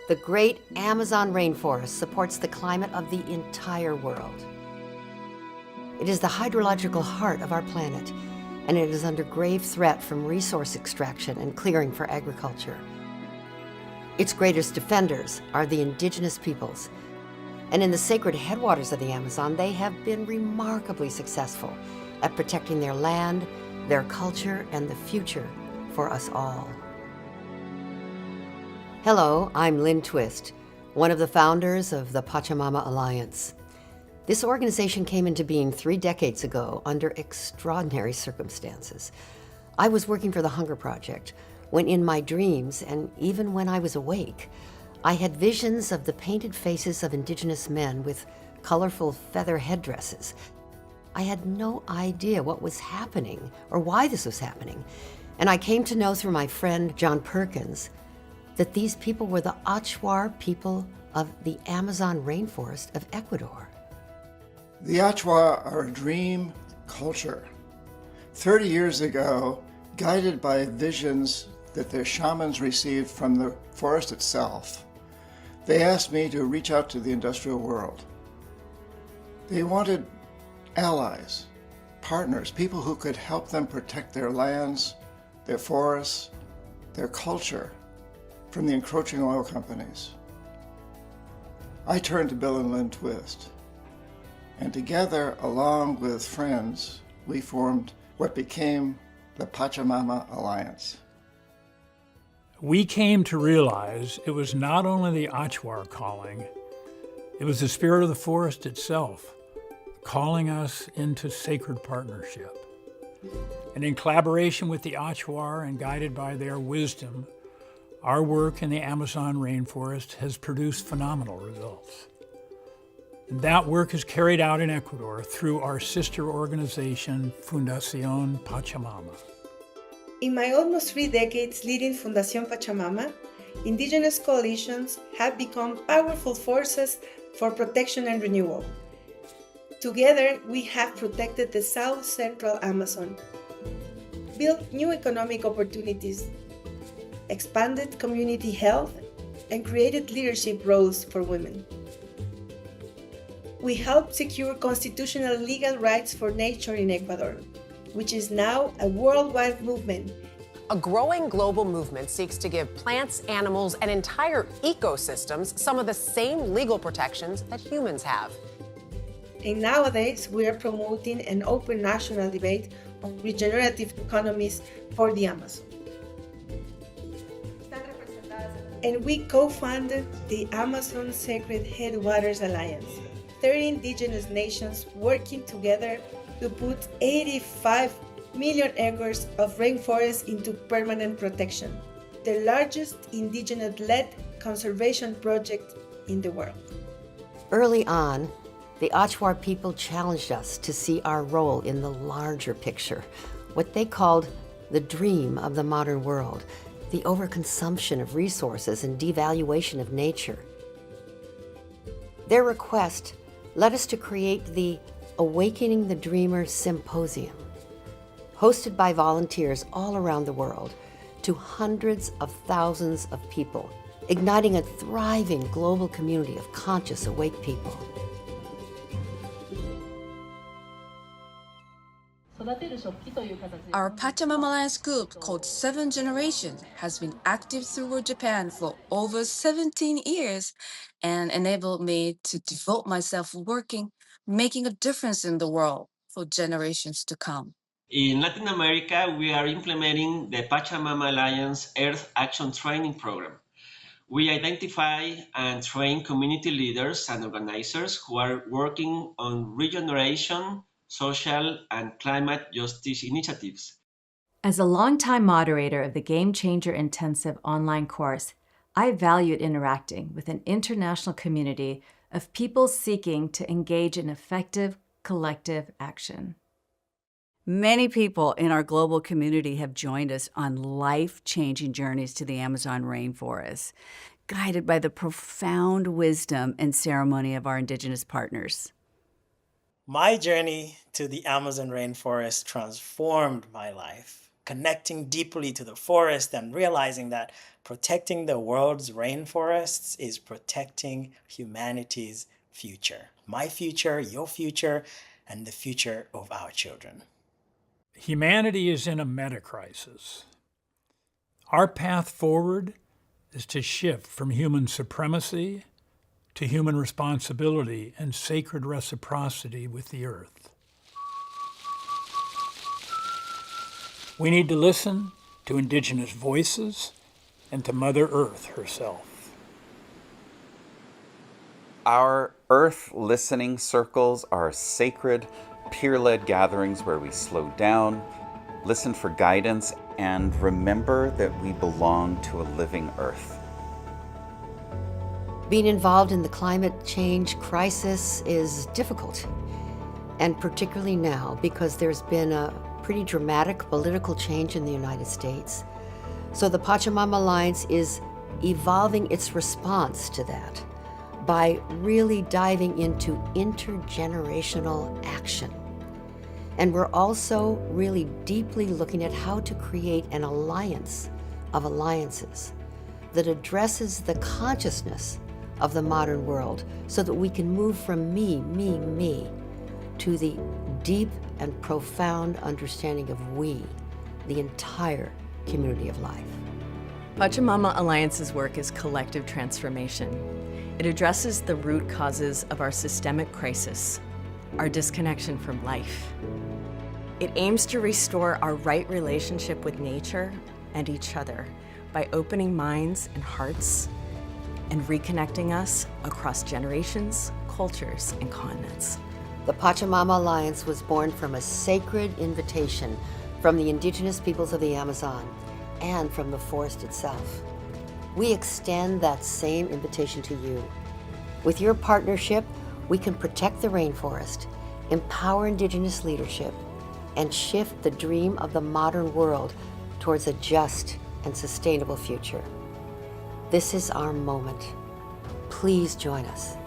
The great Amazon rainforest supports the climate of the entire world. It is the hydrological heart of our planet, and it is under grave threat from resource extraction and clearing for agriculture. Its greatest defenders are the indigenous peoples, and in the sacred headwaters of the Amazon, they have been remarkably successful at protecting their land, their culture, and the future for us all. Hello, I'm Lynn Twist, one of the founders of the Pachamama Alliance. This organization came into being 3 decades ago under extraordinary circumstances. I was working for the Hunger Project when in my dreams, and even when I was awake, I had visions of the painted faces of indigenous men with colorful feather headdresses. I had no idea what was happening or why this was happening, and I came to know through my friend John Perkins that these people were the Achuar people of the Amazon rainforest of Ecuador. The Achuar are a dream culture. 30 years ago, guided by visions that their shamans received from the forest itself, they asked me to reach out to the industrial world. They wanted allies, partners, people who could help them protect their lands, their forests, their culture from the encroaching oil companies. I turned to Bill and Lynn Twist, and together, along with friends, we formed what became the Pachamama Alliance. We came to realize it was not only the Achuar calling, it was the spirit of the forest itself calling us into sacred partnership. And in collaboration with the Achuar and guided by their wisdom, our work in the Amazon rainforest has produced phenomenal results. And that work is carried out in Ecuador through our sister organization, Fundación Pachamama. In my almost 3 decades leading Fundación Pachamama, indigenous coalitions have become powerful forces for protection and renewal. Together, we have protected the South Central Amazon, built new economic opportunities, expanded community health, and created leadership roles for women. We helped secure constitutional legal rights for nature in Ecuador, which is now a worldwide movement. A growing global movement seeks to give plants, animals, and entire ecosystems some of the same legal protections that humans have. And nowadays, we are promoting an open national debate on regenerative economies for the Amazon. And we co-founded the Amazon Sacred Headwaters Alliance, 30 indigenous nations working together to put 85 million acres of rainforest into permanent protection, the largest indigenous-led conservation project in the world. Early on, the Achuar people challenged us to see our role in the larger picture, what they called the dream of the modern world, the overconsumption of resources and devaluation of nature. Their request led us to create the Awakening the Dreamer Symposium, hosted by volunteers all around the world to hundreds of thousands of people, igniting a thriving global community of conscious, awake people. Our Pachamama Alliance group, called 7 Generations, has been active throughout Japan for over 17 years and enabled me to devote myself working, making a difference in the world for generations to come. In Latin America, we are implementing the Pachamama Alliance Earth Action Training Program. We identify and train community leaders and organizers who are working on regeneration, social, and climate justice initiatives. As a longtime moderator of the Game Changer Intensive online course, I valued interacting with an international community of people seeking to engage in effective collective action. Many people in our global community have joined us on life-changing journeys to the Amazon rainforest, guided by the profound wisdom and ceremony of our indigenous partners. My journey to the Amazon rainforest transformed my life. connecting deeply to the forest and realizing that protecting the world's rainforests is protecting humanity's future. My future, your future, and the future of our children. Humanity is in a meta-crisis. Our path forward is to shift from human supremacy to human responsibility and sacred reciprocity with the earth. We need to listen to indigenous voices and to Mother Earth herself. Our Earth listening circles are sacred, peer-led gatherings where we slow down, listen for guidance, and remember that we belong to a living Earth. Being involved in the climate change crisis is difficult, and particularly now because there's been a pretty dramatic political change in the United States. So the Pachamama Alliance is evolving its response to that by really diving into intergenerational action. And we're also really deeply looking at how to create an alliance of alliances that addresses the consciousness of the modern world so that we can move from me, to the deep and profound understanding of we, the entire community of life. Pachamama Alliance's work is collective transformation. It addresses the root causes of our systemic crisis, our disconnection from life. It aims to restore our right relationship with nature and each other by opening minds and hearts and reconnecting us across generations, cultures, and continents. The Pachamama Alliance was born from a sacred invitation from the indigenous peoples of the Amazon and from the forest itself. We extend that same invitation to you. With your partnership, we can protect the rainforest, empower indigenous leadership, and shift the dream of the modern world towards a just and sustainable future. This is our moment. Please join us.